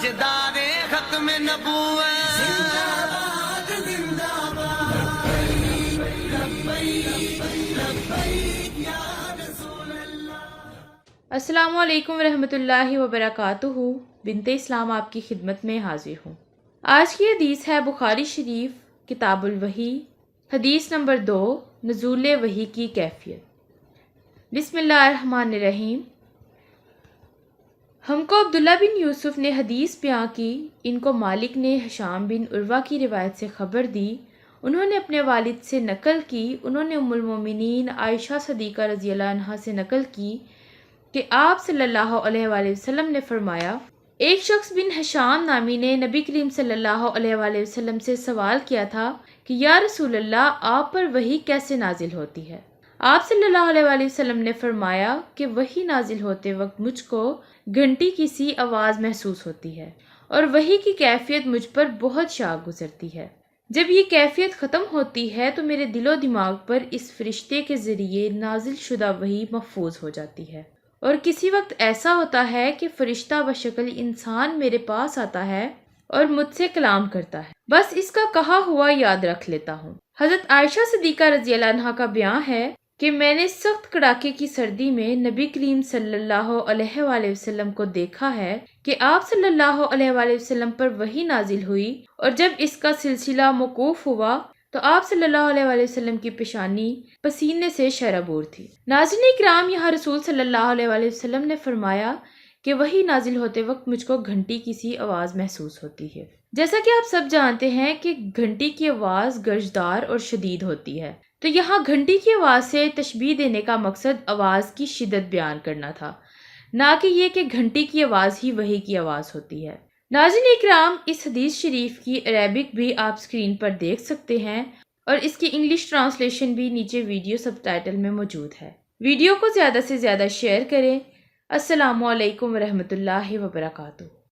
تاجدار ختم نبوت زندہ باد زندہ باد لبیک لبیک یا رسول اللہ۔ السلام علیکم ورحمۃ اللہ وبرکاتہ۔ بنت اسلام آپ کی خدمت میں حاضر ہوں۔ آج کی حدیث ہے بخاری شریف کتاب الوحی، حدیث نمبر 2، نزول وحی کی کیفیت۔ بسم اللہ الرحمن الرحیم۔ ہم کو عبداللہ بن یوسف نے حدیث بیان کی، ان کو مالک نے ہشام بن عروہ کی روایت سے خبر دی، انہوں نے اپنے والد سے نقل کی، انہوں نے ام المومنین عائشہ صدیقہ رضی اللہ عنہا سے نقل کی کہ آپ صلی اللہ علیہ وآلہ وسلم نے فرمایا، ایک شخص بن ہشام نامی نے نبی کریم صلی اللہ علیہ وآلہ وسلم سے سوال کیا تھا کہ یا رسول اللہ، آپ پر وحی کیسے نازل ہوتی ہے؟ آپ صلی اللہ علیہ وآلہ وسلم نے فرمایا کہ وحی نازل ہوتے وقت مجھ کو گھنٹی کی سی آواز محسوس ہوتی ہے اور وحی کی کیفیت مجھ پر بہت شاق گزرتی ہے۔ جب یہ کیفیت ختم ہوتی ہے تو میرے دل و دماغ پر اس فرشتے کے ذریعے نازل شدہ وحی محفوظ ہو جاتی ہے، اور کسی وقت ایسا ہوتا ہے کہ فرشتہ بشکل انسان میرے پاس آتا ہے اور مجھ سے کلام کرتا ہے، بس اس کا کہا ہوا یاد رکھ لیتا ہوں۔ حضرت عائشہ صدیقہ رضی اللہ عنہا کا بیان ہے کہ میں نے سخت کڑاکے کی سردی میں نبی کریم صلی اللہ علیہ وآلہ وسلم کو دیکھا ہے کہ آپ صلی اللہ علیہ وآلہ وسلم پر وحی نازل ہوئی، اور جب اس کا سلسلہ موقوف ہوا تو آپ صلی اللہ علیہ وآلہ وسلم کی پیشانی پسینے سے شرابور تھی۔ ناظرین اکرام، یہاں رسول صلی اللہ علیہ وآلہ وسلم نے فرمایا کہ وحی نازل ہوتے وقت مجھ کو گھنٹی کی سی آواز محسوس ہوتی ہے۔ جیسا کہ آپ سب جانتے ہیں کہ گھنٹی کی آواز گرجدار اور شدید ہوتی ہے، تو یہاں گھنٹی کی آواز سے تشبیہ دینے کا مقصد آواز کی شدت بیان کرنا تھا، نہ کہ یہ کہ گھنٹی کی آواز ہی وحی کی آواز ہوتی ہے۔ ناظرین اکرام، اس حدیث شریف کی عربک بھی آپ سکرین پر دیکھ سکتے ہیں، اور اس کی انگلش ٹرانسلیشن بھی نیچے ویڈیو سب ٹائٹل میں موجود ہے۔ ویڈیو کو زیادہ سے زیادہ شیئر کریں۔ السلام علیکم ورحمۃ اللہ وبرکاتہ۔